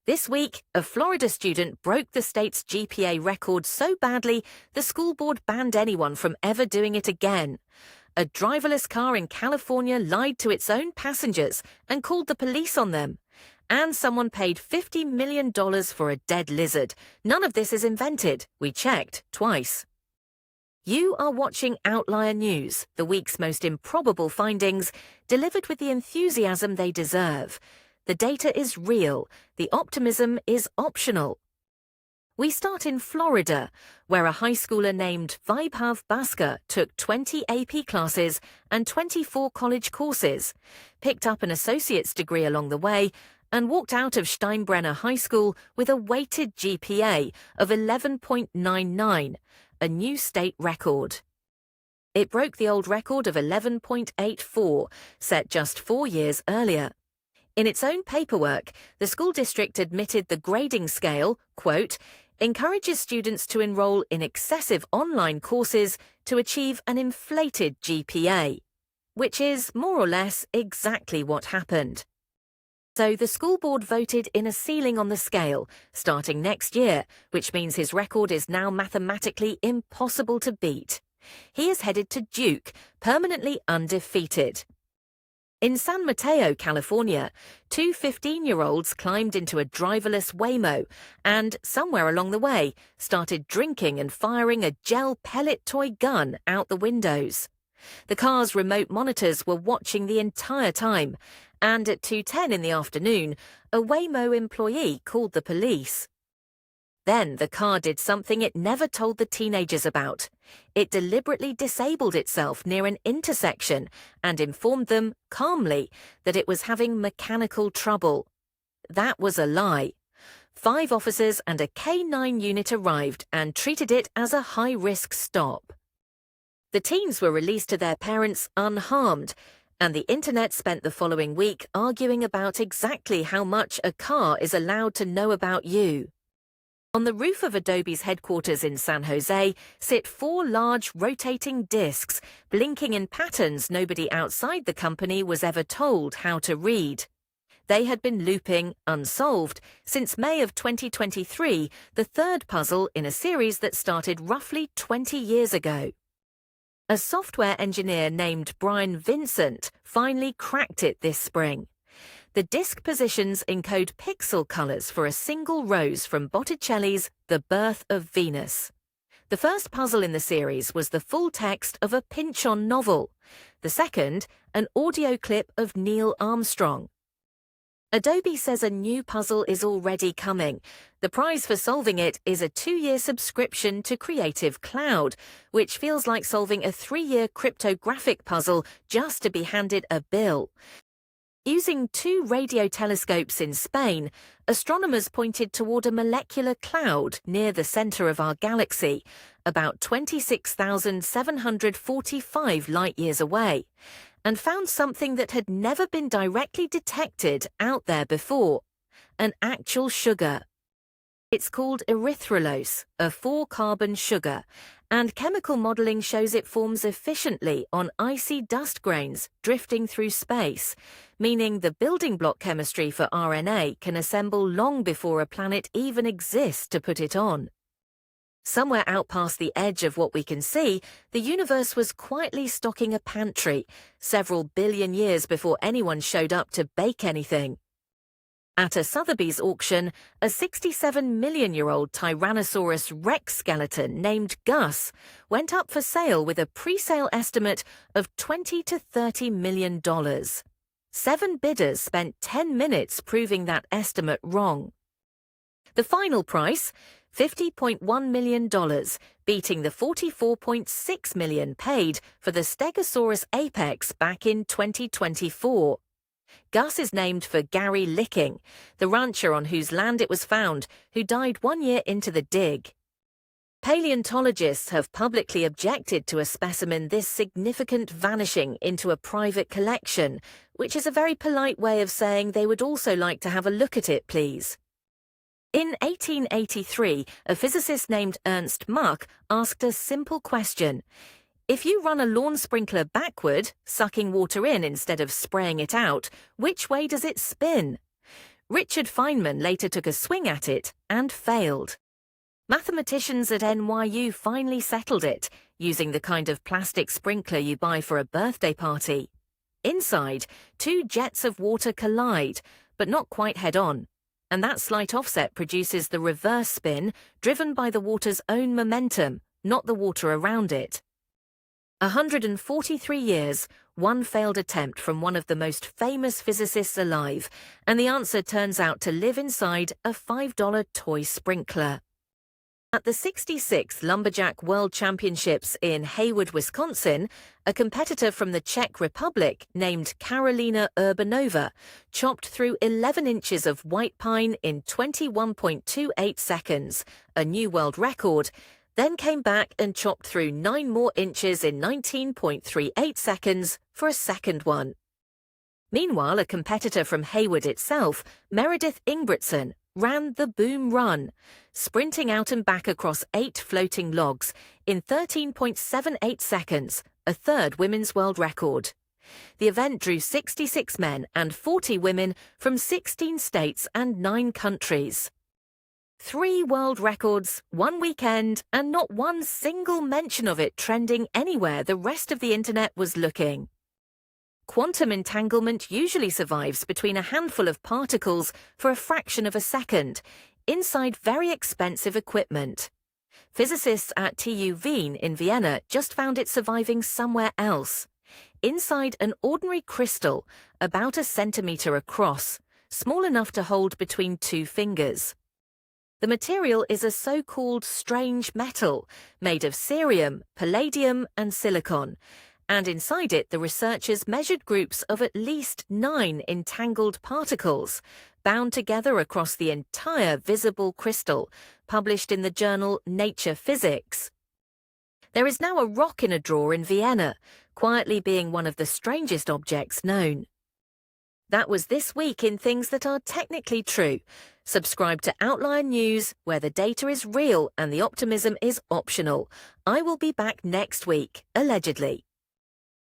This week, a Florida student broke the state's GPA record so badly the school board banned anyone from ever doing it again. A driverless car in California lied to its own passengers and called the police on them. And someone paid $50 million for a dead lizard. None of this is invented. We checked twice. You are watching Outlier News, the week's most improbable findings, delivered with the enthusiasm they deserve. The data is real. The optimism is optional. We start in Florida, where a high schooler named Vaibhav Bhaskar took 20 AP classes and 24 college courses, picked up an associate's degree along the way, and walked out of Steinbrenner High School with a weighted GPA of 11.99, a new state record. It broke the old record of 11.84, set just 4 years earlier. In its own paperwork, the school district admitted the grading scale, quote, encourages students to enroll in excessive online courses to achieve an inflated GPA, which is more or less exactly what happened. So the school board voted in a ceiling on the scale, starting next year, which means his record is now mathematically impossible to beat. He is headed to Duke, permanently undefeated. In San Mateo, California, two 15-year-olds climbed into a driverless Waymo and, somewhere along the way, started drinking and firing a gel pellet toy gun out the windows. The car's remote monitors were watching the entire time, and at 2:10 in the afternoon, a Waymo employee called the police. Then the car did something it never told the teenagers about. It deliberately disabled itself near an intersection and informed them, calmly, that it was having mechanical trouble. That was a lie. 5 officers and a K9 unit arrived and treated it as a high-risk stop. The teens were released to their parents unharmed, and the internet spent the following week arguing about exactly how much a car is allowed to know about you. On the roof of Adobe's headquarters in San Jose sit 4 large rotating discs, blinking in patterns nobody outside the company was ever told how to read. They had been looping, unsolved, since May of 2023, the third puzzle in a series that started roughly 20 years ago. A software engineer named Brian Vincent finally cracked it this spring. The disk positions encode pixel colors for a single rose from Botticelli's The Birth of Venus. The first puzzle in the series was the full text of a Pynchon novel. The second, an audio clip of Neil Armstrong. Adobe says a new puzzle is already coming. The prize for solving it is a 2-year subscription to Creative Cloud, which feels like solving a 3-year cryptographic puzzle just to be handed a bill. Using 2 radio telescopes in Spain, astronomers pointed toward a molecular cloud near the center of our galaxy, about 26,745 light-years away, and found something that had never been directly detected out there before, an actual sugar. It's called erythrulose, a 4-carbon sugar, and chemical modeling shows it forms efficiently on icy dust grains drifting through space, meaning the building block chemistry for RNA can assemble long before a planet even exists to put it on. Somewhere out past the edge of what we can see, the universe was quietly stocking a pantry, several billion years before anyone showed up to bake anything. At a Sotheby's auction, a 67-million-year-old Tyrannosaurus Rex skeleton named Gus went up for sale with a pre-sale estimate of $20 to $30 million. 7 bidders spent 10 minutes proving that estimate wrong. The final price, $50.1 million, beating the $44.6 million paid for the Stegosaurus apex back in 2024. Gus is named for Gary Licking, the rancher on whose land it was found, who died 1 year into the dig. Paleontologists have publicly objected to a specimen this significant vanishing into a private collection, which is a very polite way of saying they would also like to have a look at it, please. In 1883, a physicist named Ernst Mach asked a simple question. If you run a lawn sprinkler backward, sucking water in instead of spraying it out, which way does it spin? Richard Feynman later took a swing at it and failed. Mathematicians at NYU finally settled it, using the kind of plastic sprinkler you buy for a birthday party. Inside, two jets of water collide, but not quite head-on, and that slight offset produces the reverse spin driven by the water's own momentum, not the water around it. 143 years, one failed attempt from one of the most famous physicists alive, and the answer turns out to live inside a $5 toy sprinkler. At the 66th Lumberjack World Championships in Hayward, Wisconsin, a competitor from the Czech Republic named Karolina Urbanova chopped through 11 inches of white pine in 21.28 seconds, a new world record, then came back and chopped through 9 more inches in 19.38 seconds for a second one. Meanwhile, a competitor from Hayward itself, Meredith Ingebrigtsen, ran the boom run, sprinting out and back across 8 floating logs in 13.78 seconds, a third women's world record. The event drew 66 men and 40 women from 16 states and 9 countries. 3 world records, 1 weekend, and not one single mention of it trending anywhere the rest of the internet was looking. Quantum entanglement usually survives between a handful of particles for a fraction of a second, inside very expensive equipment. Physicists at TU Wien in Vienna just found it surviving somewhere else, inside an ordinary crystal about a centimetre across, small enough to hold between 2 fingers. The material is a so-called strange metal made of cerium, palladium, and silicon, and inside it the researchers measured groups of at least 9 entangled particles, bound together across the entire visible crystal, published in the journal Nature Physics. There is now a rock in a drawer in Vienna, quietly being one of the strangest objects known. That was this week in things that are technically true. Subscribe to Outlier News, where the data is real and the optimism is optional. I will be back next week, allegedly.